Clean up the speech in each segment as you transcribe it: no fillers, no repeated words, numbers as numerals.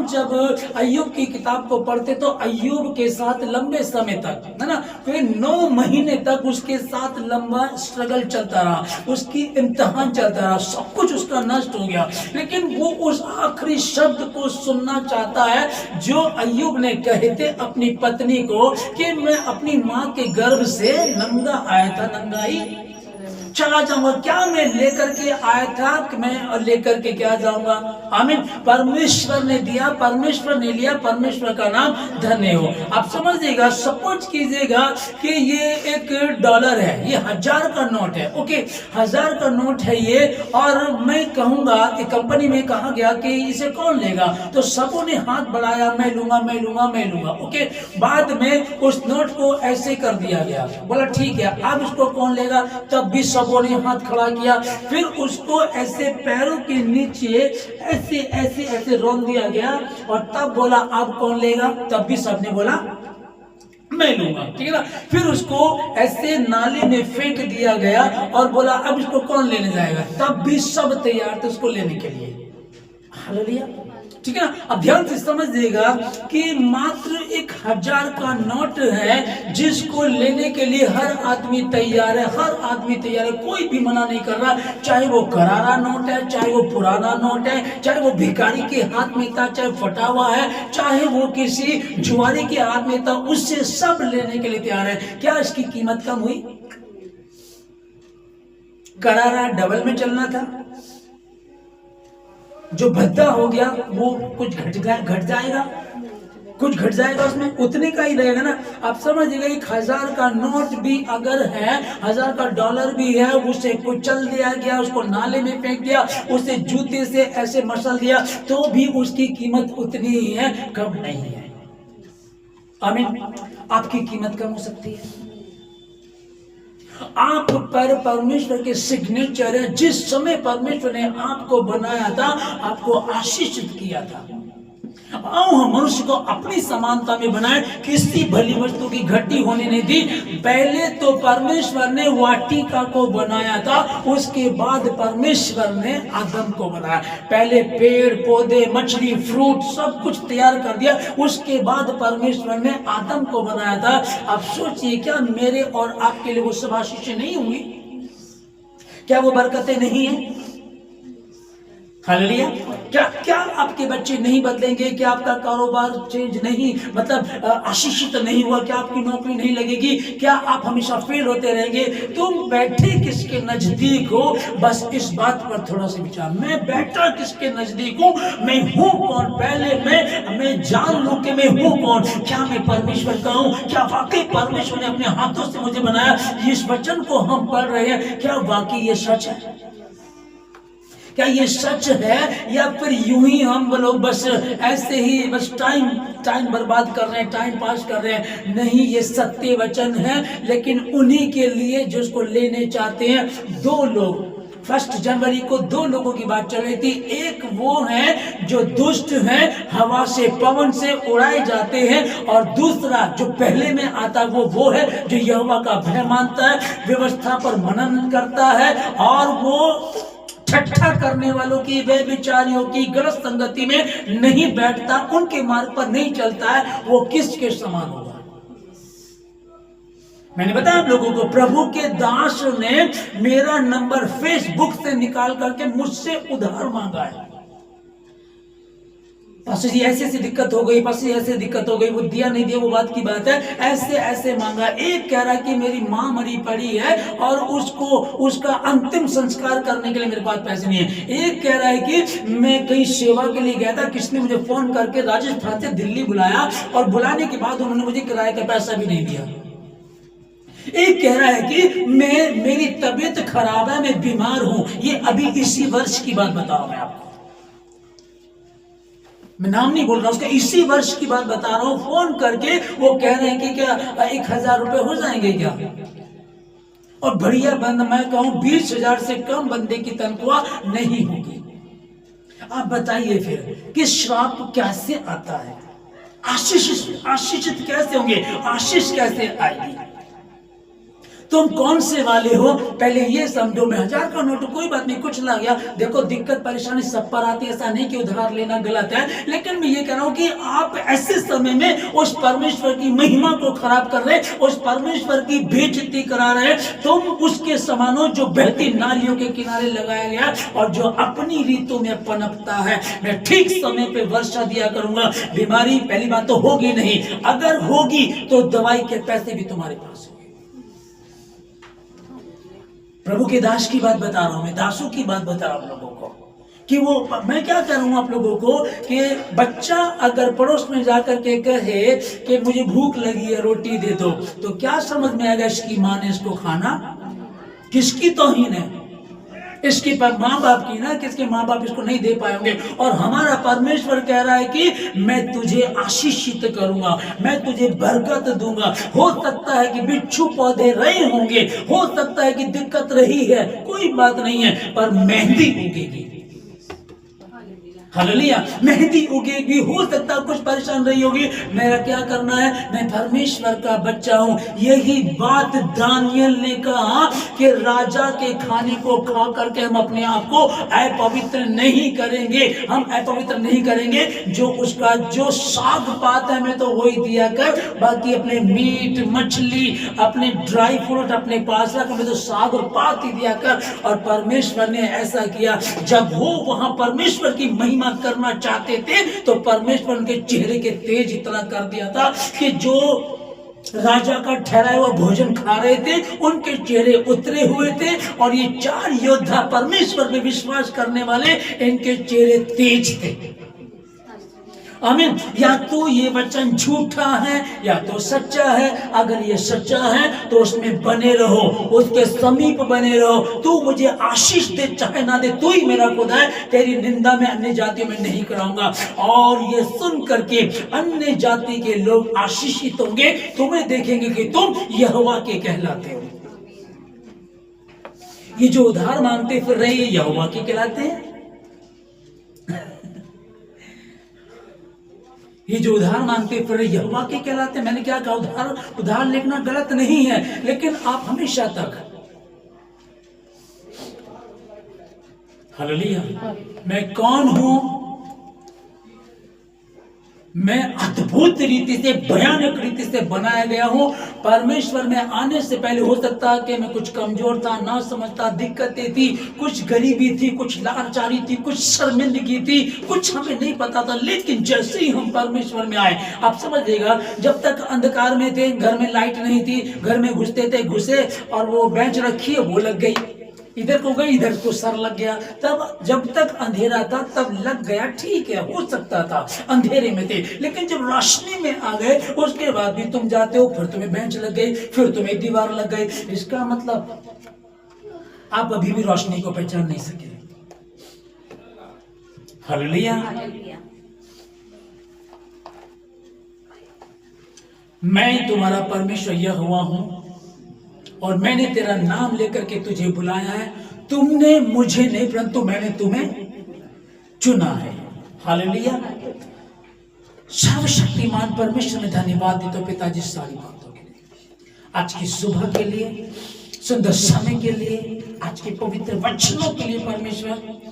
हम जब अय्यूब की किताब को पढ़ते तो अय्यूब के साथ लंबे समय तक, है ना, फिर 9 महीने तक उसके साथ लंबा स्ट्रगल चलता रहा, उसकी इम्तिहान चलता रहा, सब कुछ उसका नष्ट हो गया, लेकिन वो उस आखिरी शब्द को सुनना चाहता है जो अय्यूब ने कहे थे अपनी पत्नी को कि मैं अपनी माँ के गर्भ से नंगा आया था, नंगा ही चला जाऊंगा। क्या मैं लेकर के आया था कि मैं लेकर के क्या जाऊंगा? आमीन। परमेश्वर ने दिया, परमेश्वर ने लिया, परमेश्वर का नाम धन्य हो। आप समझिएगा, सपोज कीजिएगा कि ये $1 है, ये 1000 का नोट है, ओके, 1000 का नोट है ये, और मैं कहूंगा कि कंपनी में कहा गया कि इसे कौन लेगा, तो सबों ने हाथ बढ़ाया, मैं लूंगा, मैं लूंगा, मैं लूंगा, ओके। बाद में उस नोट को ऐसे कर दिया गया, बोला ठीक है, अब इसको कौन लेगा, तब भी सबों ने हाथ खड़ा किया, फिर उसको ऐसे पैरों के नीचे ऐसे ऐसे ऐसे रोन दिया गया, और तब बोला अब कौन लेगा, तब भी सबने बोला मैं लूंगा, ठीक है ना। फिर उसको ऐसे नाले में फेंक दिया गया और बोला अब इसको कौन लेने जाएगा, तब भी सब तैयार थे उसको लेने के लिए। हालेलुया, ठीक है ना। अब ध्यान से समझिएगा कि मात्र 1000 का नोट है जिसको लेने के लिए हर आदमी तैयार है, हर आदमी तैयार है, कोई भी मना नहीं कर रहा, चाहे वो करारा नोट है, चाहे वो पुराना नोट है, चाहे वो भिखारी के हाथ में था, चाहे फटा हुआ है, चाहे वो किसी जुआरी के हाथ में था, उससे सब लेने के लिए तैयार है। क्या इसकी कीमत कम हुई? करारा डबल में चलना था, जो भद्दा हो गया वो कुछ घट जाएगा, कुछ घट जाएगा, उसमें उतने का ही रहेगा ना। आप समझिएगा, 1000 का नोट भी अगर है, 1000 का डॉलर भी है, उसे कुचल दिया गया, उसको नाले में फेंक दिया, उसे जूते से ऐसे मसल दिया, तो भी उसकी कीमत उतनी ही है, कम नहीं है। आमीन। आपकी कीमत कम हो सकती है, आप पर परमेश्वर के सिग्नेचर है। जिस समय परमेश्वर ने आपको बनाया था, आपको आशीषित किया था। आओ हम मनुष्य को अपनी समानता में बनाए, किसी भली वस्तु की घटी होने नहीं दी। पहले तो परमेश्वर ने वाटिका को बनाया था, उसके बाद परमेश्वर ने आदम को बनाया। पहले पेड़ पौधे, मछली, फ्रूट सब कुछ तैयार कर दिया, उसके बाद परमेश्वर ने आदम को बनाया था। अब सोचिए, क्या मेरे और आपके लिए वो सब आशीषें नहीं होंगी? क्या वो बरकतें नहीं है? हालेलुया। क्या आपके बच्चे नहीं बदलेंगे? क्या आपका कारोबार चेंज नहीं, मतलब आशीषित नहीं हुआ? क्या आपकी नौकरी नहीं लगेगी? क्या आप हमेशा फेल होते रहेंगे? तुम बैठे किसके नजदीक हो? बस इस बात पर थोड़ा सा विचार, मैं बैठा किसके नजदीक हूँ? मैं हूँ कौन? पहले मैं जान लूं कि मैं हूँ कौन। क्या मैं परमेश्वर का हूँ? क्या वाकई परमेश्वर ने अपने हाथों से मुझे बनाया? इस वचन को हम पढ़ रहे हैं, क्या वाकई ये सच है? क्या ये सच है, या फिर यूं ही हम लोग बस ऐसे ही बस टाइम बर्बाद कर रहे हैं, टाइम पास कर रहे हैं? नहीं, ये सत्य वचन है, लेकिन उन्हीं के लिए जो उसको लेने चाहते हैं। 2 लोग 1 जनवरी को 2 लोगों की बात चल रही थी। एक वो है जो दुष्ट हैं, हवा से, पवन से उड़ाए जाते हैं, और दूसरा जो पहले में आता वो है जो यहोवा का भय मानता है, व्यवस्था पर मनन करता है, और वो ठट्ठा करने वालों की, व्यभिचारियों की, गलत संगति में नहीं बैठता, उनके मार्ग पर नहीं चलता है। वो किसके समान होगा? मैंने बताया आप लोगों को, प्रभु के दास ने मेरा नंबर फेसबुक से निकाल करके मुझसे उधार मांगा है। पास्टर जी ऐसे दिक्कत हो गई, पास्टर जी ऐसे दिक्कत हो गई, वो दिया नहीं दिया वो बात की बात है, ऐसे मांगा। एक कह रहा है कि मेरी माँ मरी पड़ी है और उसका अंतिम संस्कार करने के लिए मेरे पास पैसे नहीं है। एक कह रहा है कि मैं कहीं सेवा के लिए गया था, किसने मुझे फोन करके राजस्थान से दिल्ली बुलाया, और बुलाने के बाद उन्होंने मुझे किराए का पैसा भी नहीं दिया। एक कह रहा है कि मेरी तबीयत खराब है, मैं बीमार हूं। ये अभी इसी वर्ष की बात बता रहा हूं मैं आपको, मैं नाम नहीं बोल रहा, उसका इसी वर्ष की बात बता रहा हूं। फोन करके वो कह रहे हैं कि क्या 1000 रुपए हो जाएंगे क्या? और बढ़िया बंद, मैं कहूं 20,000 से कम बंदे की तनख्वाह नहीं होगी। आप बताइए फिर कि श्राप कैसे आता है? आशीषित कैसे होंगे? आशीष कैसे आएगी? तुम कौन से वाले हो पहले ये समझो। मैं 1000 का नोट, कोई बात नहीं, कुछ ला गया। देखो दिक्कत परेशानी सब पर आती है, ऐसा नहीं कि उधार लेना गलत है, लेकिन मैं ये कह रहा हूं कि आप ऐसे समय में उस परमेश्वर की महिमा को खराब कर रहे, उस परमेश्वर की बेइज्जती करा रहे। तुम उसके समान हो जो बहती नालियों के किनारे लगाया गया और जो अपनी रीतों में पनपता है। मैं ठीक समय पे वर्षा दिया करूंगा। बीमारी पहली बात तो होगी नहीं, अगर होगी तो दवाई के पैसे भी तुम्हारे पास होंगे। प्रभु के दास की बात बता रहा हूं, मैं दासों की बात बता रहा हूं लोगों को कि वो, मैं क्या कह रहा हूं आप लोगों को कि बच्चा अगर पड़ोस में जाकर के कहे कि मुझे भूख लगी है रोटी दे दो, तो क्या समझ में आएगा इसकी मां ने इसको खाना? किसकी तौहीन है? इसकी माँ बाप की ना, किसके माँ बाप इसको नहीं दे पाएंगे। और हमारा परमेश्वर कह रहा है कि मैं तुझे आशीषित करूंगा, मैं तुझे बरकत दूंगा। हो सकता है कि बिच्छू पौधे रहे होंगे, हो सकता है कि दिक्कत रही है, कोई बात नहीं है, पर मेहंदी उगेगी। हालेलुया, मेहंदी उगेगी। हो सकता कुछ परेशान रही होगी, मेरा क्या करना है, मैं परमेश्वर का बच्चा हूं। यही बात दानियल ने कहा कि राजा के खाने को खा करके हम अपने आप को अपवित्र नहीं करेंगे, हम अपवित्र नहीं करेंगे। जो उसका जो साग पात है मैं तो वही दिया कर, बाकी अपने मीट मछली अपने ड्राई फ्रूट अपने पास रख, मैं तो साग और पात ही दिया कर। और परमेश्वर ने ऐसा किया। जब वो वहां परमेश्वर की महिमा करना चाहते थे तो परमेश्वर उनके चेहरे के तेज इतना कर दिया था कि जो राजा का ठहराया हुआ भोजन खा रहे थे उनके चेहरे उतरे हुए थे। और ये 4 योद्धा परमेश्वर में विश्वास करने वाले, इनके चेहरे तेज थे। आमीन। या तो ये वचन झूठा है या तो सच्चा है। अगर ये सच्चा है तो उसमें बने रहो, उसके समीप बने रहो। तू मुझे आशीष दे चाहे ना दे, तू ही मेरा खुदा है। तेरी निंदा में अन्य जातियों में नहीं कराऊंगा। और ये सुन करके अन्य जाति के लोग आशीषित होंगे, तुम्हें देखेंगे कि तुम यहोवा के कहलाते हो। ये जो उधार मांगते फिर रहे ये यहोवा के कहलाते हैं। ये जो उधार मांगते फिर यहोवा के कहलाते। मैंने क्या कहा, उधार लेना गलत नहीं है, लेकिन आप हमेशा तक, हालेलुया, मैं कौन हूं, मैं अद्भुत रीति से, भयानक रीति से बनाया गया हूं। परमेश्वर में आने से पहले हो सकता है कि मैं कुछ कमजोर था, ना समझता, दिक्कतें थी, कुछ गरीबी थी, कुछ लाचारी थी, कुछ शर्मिंदगी थी, कुछ हमें नहीं पता था। लेकिन जैसे ही हम परमेश्वर में आए, आप समझिएगा, जब तक अंधकार में थे, घर में लाइट नहीं थी, घर में घुसते थे, घुसे और वो बेंच रखी है वो लग गई, इधर को गई, इधर को सर लग गया। तब जब तक अंधेरा था तब लग गया, ठीक है, हो सकता था, अंधेरे में थे। लेकिन जब रोशनी में आ गए उसके बाद भी तुम जाते हो, फिर तुम्हें बेंच लग गई, फिर तुम्हें दीवार लग गई। इसका मतलब आप अभी भी रोशनी को पहचान नहीं सके। हालेलुया। मैं तुम्हारा परमेश्वर यहोवा हूं और मैंने तेरा नाम लेकर के तुझे बुलाया है। तुमने मुझे नहीं परंतु मैंने तुम्हें चुना है। हालेलुया। सर्वशक्तिमान परमेश्वर में धन्यवाद देता हूं पिताजी सारी बातों के लिए, आज की सुबह के लिए, सुंदर समय के लिए, आज के पवित्र वचनों के लिए परमेश्वर,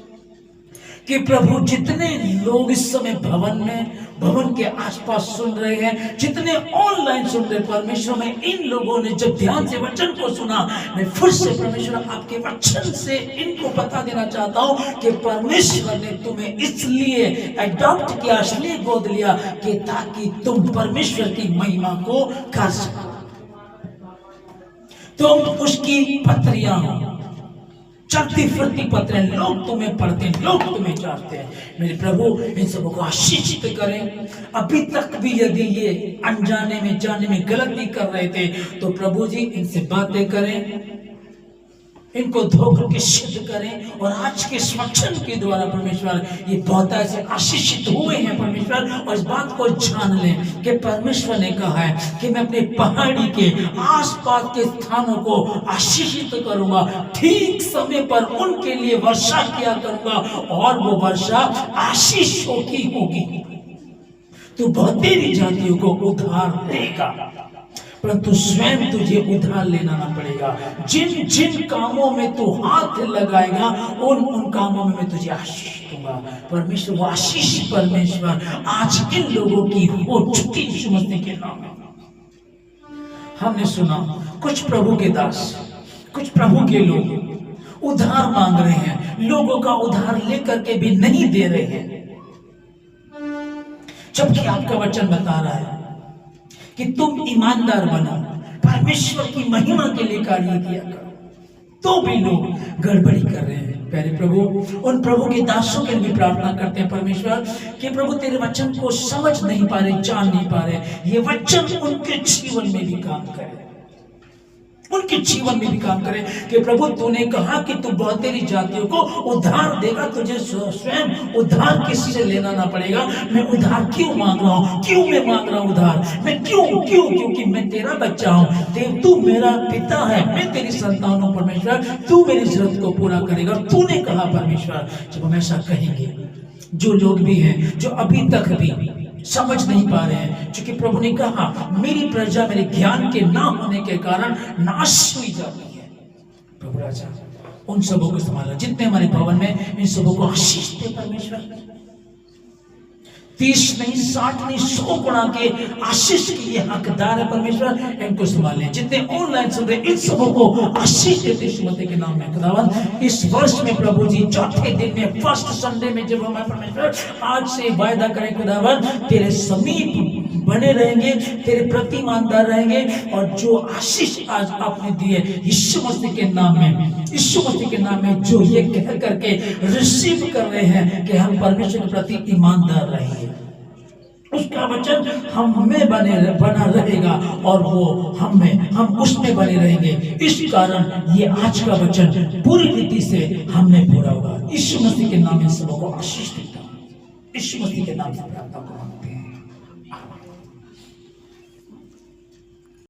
कि प्रभु जितने लोग इस समय भवन में, भवन के आसपास सुन रहे हैं, जितने ऑनलाइन सुन रहे, परमेश्वर में इन लोगों ने जब ध्यान से वचन को सुना, मैं फिर से परमेश्वर आपके वचन से इनको बता देना चाहता हूं कि परमेश्वर ने तुम्हें इसलिए अडॉप्ट किया, इसलिए गोद लिया कि ताकि तुम परमेश्वर की महिमा को कर सको, तुम उसकी पत्रियां हो, चलती फिरती पत्रें। लोग तुम्हें पढ़ते हैं, लोग तुम्हें चाहते हैं। मेरे प्रभु इन सबों को आशीषित करें। अभी तक भी यदि ये अनजाने में, जाने में गलती कर रहे थे तो प्रभु जी इनसे बातें करें, इनको धोकर के सिद्ध करें। और आज के वचन के द्वारा परमेश्वर ये बहुत ऐसे आशीषित हुए हैं परमेश्वर, और इस बात को जान लें कि परमेश्वर ने कहा है कि मैं अपने पहाड़ी के आसपास के स्थानों को आशीषित करूंगा, ठीक समय पर उनके लिए वर्षा किया करूंगा और वो वर्षा आशीषों की होगी। तो बहुतेरी जातियों को उद्धार देगा। परंतु स्वयं तुझे उधार लेना ना पड़ेगा। जिन जिन कामों में तू हाथ लगाएगा उन उन कामों में मैं तुझे आशीष दूंगा। परमेश्वर, वो आशीष परमेश्वर आज इन लोगों की हो चुकी यीशु मसीह के नाम में। हमने सुना कुछ प्रभु के दास, कुछ प्रभु के लोग उधार मांग रहे हैं, लोगों का उधार लेकर के भी नहीं दे रहे हैं, जबकि आपका वचन बता रहा है कि तुम ईमानदार बनो, परमेश्वर की महिमा के लिए कार्य किया करो, तो भी लोग गड़बड़ी कर रहे हैं। प्यारे प्रभु, उन प्रभु के दासों के लिए प्रार्थना करते हैं परमेश्वर कि प्रभु तेरे वचन को समझ नहीं पा रहे, जान नहीं पा रहे, ये वचन उनके जीवन में भी काम करे, उनके जीवन में भी काम करे कि प्रभु तूने कहा कि तू बहुत तेरी जातियों को उधार देगा, तुझे स्वयं उधार किसी से लेना ना पड़ेगा। मैं उधार क्यों मांग रहा हूँ, क्यों मैं मांग रहा हूँ उधार, मैं क्यों क्यों क्योंकि मैं तेरा बच्चा हूँ, देव तू मेरा पिता है, मैं तेरी संतान हूँ परमेश्वर, तू मेरी जरूरत को पूरा करेगा। तूने कहा परमेश्वर, जब हम ऐसा कहेंगे, जो लोग भी हैं जो अभी तक भी समझ नहीं पा रहे हैं, क्योंकि प्रभु ने कहा मेरी प्रजा मेरे ज्ञान के ना होने के कारण नाश हुई जाती है। प्रभु राजा उन सबों को संभाला, जितने हमारे भवन में, इन सबों को आशीष दे परमेश्वर। 30 नहीं 60 नहीं 100 गुणा के आशीष के लिए हकदार है परमेश्वर। इनको संभालें, जितने ऑनलाइन सुन रहे इन सबों को आशीष देते यीशु मसीह के नाम में। खुदावन इस वर्ष में प्रभु जी चौथे दिन में, फर्स्ट संडे में, जब हमारे परमेश्वर आज से वायदा करें खुदावन तेरे समीप बने रहेंगे, तेरे प्रति ईमानदार रहेंगे, और जो आशीष आज आपने दिए यीशु मसीह के नाम में, यीशु मसीह के नाम में, जो ये कह करके रिसीव कर रहे हैं कि हम परमेश्वर के प्रति ईमानदार रहेंगे, उसका वचन हम में बना रहेगा और वो हम उसमें बने रहेंगे। इस कारण ये आज का वचन पूरी रीति से हमने पूरा होगा। यीशु मसीह के नाम में सबको आशीष देता हूं, यीशु मसीह के नाम से प्रार्थना करता हूं।